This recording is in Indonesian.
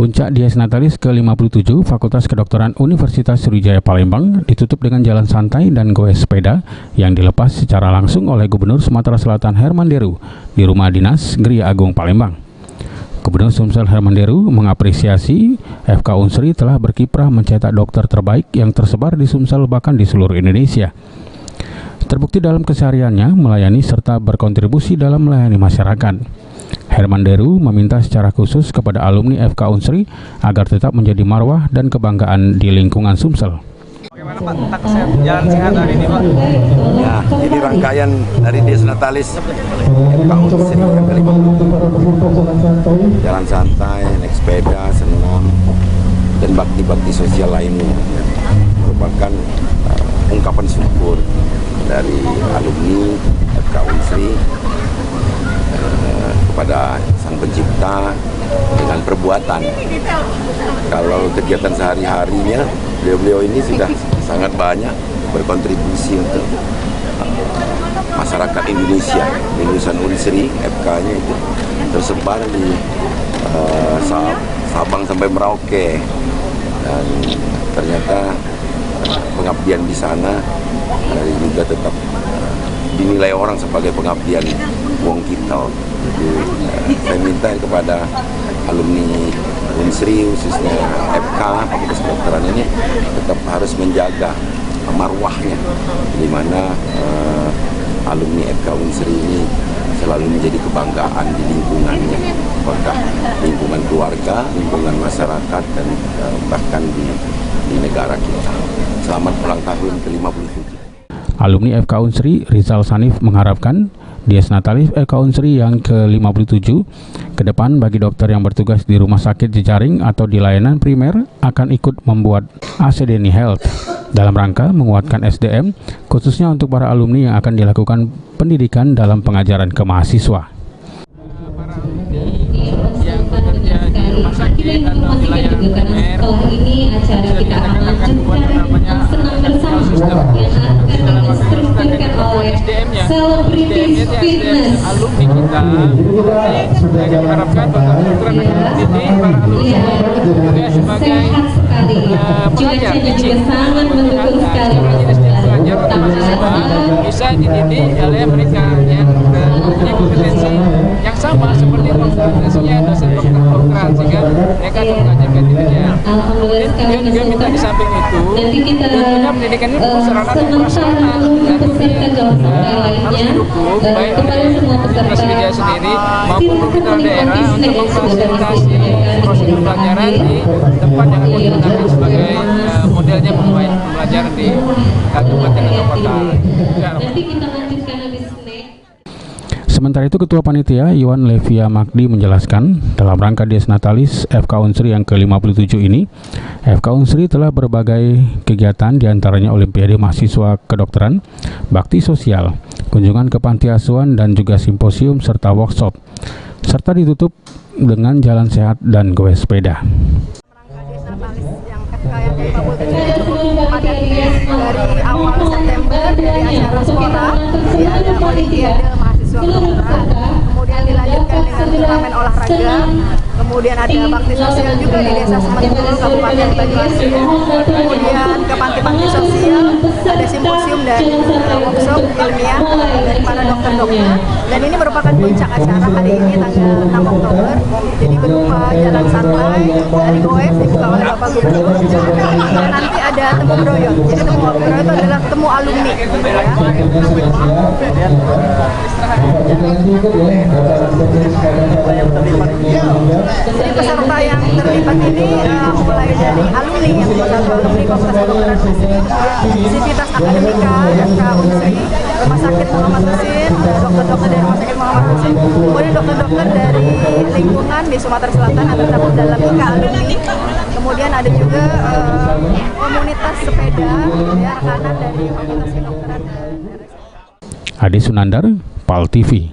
Puncak Dies Natalis ke-57 Fakultas Kedokteran Universitas Sriwijaya Palembang ditutup dengan jalan santai dan goes sepeda yang dilepas secara langsung oleh Gubernur Sumatera Selatan Herman Deru di Rumah Dinas Gria Agung Palembang. Gubernur Sumsel Herman Deru mengapresiasi FK Unsri telah berkiprah mencetak dokter terbaik yang tersebar di Sumsel bahkan di seluruh Indonesia. Terbukti dalam kesehariannya melayani serta berkontribusi dalam melayani masyarakat. Herman Deru meminta secara khusus kepada alumni FK Unsri agar tetap menjadi marwah dan kebanggaan di lingkungan Sumsel. Bagaimana Pak tentang jalan sehat hari ini Pak? Ya, ini rangkaian dari Dies Natalis FK Unsri yang kelima. Jalan santai, naik sepeda, senam, dan bakti-bakti sosial lainnya merupakan ungkapan syukur dari alumni FK Unsri kepada Sang Pencipta dengan perbuatan. Kalau kegiatan sehari-harinya, beliau ini sudah sangat banyak berkontribusi untuk masyarakat Indonesia. Lulusan Unsri, FK-nya itu tersebar di Sabang sampai Merauke, dan ternyata pengabdian di sana juga tetap dinilai orang sebagai pengabdian wong kita. Jadi saya minta kepada alumni Unsri, khususnya FK Fakultas Kedokteran ini tetap harus menjaga marwahnya, di mana alumni FK Unsri ini selalu menjadi kebanggaan di lingkungannya, apakah lingkungan keluarga, lingkungan masyarakat, dan bahkan di negara kita. Selamat ulang tahun ke-57. Alumni FK Unsri Rizal Sanif mengharapkan Dies Natalis FK Unsri yang ke-57 ke depan bagi dokter yang bertugas di rumah sakit jejaring atau di layanan primer akan ikut membuat ACDNI Health dalam rangka menguatkan SDM khususnya untuk para alumni yang akan dilakukan pendidikan dalam pengajaran ke mahasiswa. Para alumni yang bekerja di rumah sakit atau di layanan primer bisa dikatakan akan membuat namanya sistem. Dalam waktu kita akan membuat SDM-nya. SDM-nya itu SDM alumni kita. Saya mengharapkan bahwa program akan mendidik para alumni juga sebagai pelajar teaching. Pelajar atau mahasiswa bisa dididik oleh mereka yang mempunyai kompetensi yang sama seperti kompetensinya dosen dokter kedokteran, sehingga mereka akan mengajarkan dirinya. Kemudian juga minta di samping itu tentunya pendidikan ini perlu sarana dan prasarana, dan harus didukung baik oleh Universitas Sriwijaya sendiri maupun pemerintah daerah untuk memfasilitasi proses pembelajaran di tempat yang akan digunakan sebagai modelnya pembelajaran di kabupaten atau kota. Sementara itu Ketua Panitia Iwan Levia Magdi menjelaskan dalam rangka Dies Natalis FK Unsri yang ke-57 ini, FK Unsri telah berbagai kegiatan diantaranya Olimpiade Mahasiswa Kedokteran, bakti sosial, kunjungan ke panti asuhan dan juga simposium serta workshop, serta ditutup dengan jalan sehat dan goes sepeda. Dies Natalis yang FK yang ke-57 dari awal September dari acara sekolah, ada Olimpiade Mahasiswa Kedokteran, kemudian dilanjutkan dengan turnamen olahraga, kemudian ada bakti sosial juga di Desa Sementul, Kabupaten Banyuasin, kemudian ke panti-panti sosial, ada simposium dan workshop ilmiah dari para dokter-dokter, dan ini merupakan puncak acara hari ini tanggal 6 Oktober, jadi berupa jalan santai dari goes dibuka oleh Bapak Gubernur, dan nanti ada temu broyot. Jadi temu broyot itu adalah temu alumni, ya. Jadi peserta yang terlibat ini mulai dari alumni yang satu alumni Fakultas Kedokteran Unsri, Sivitas Akademika FK Unsri, Rumah Sakit Muhammad Husin, dokter-dokter dari Rumah Sakit Muhammad Husin, kemudian dokter-dokter dari lingkungan di Sumatera Selatan atau tergabung dalam IKA alumni, kemudian ada juga komunitas sepeda, ya, rekanan dari Fakultas Kedokteran. Adi Sunandar, PAL TV.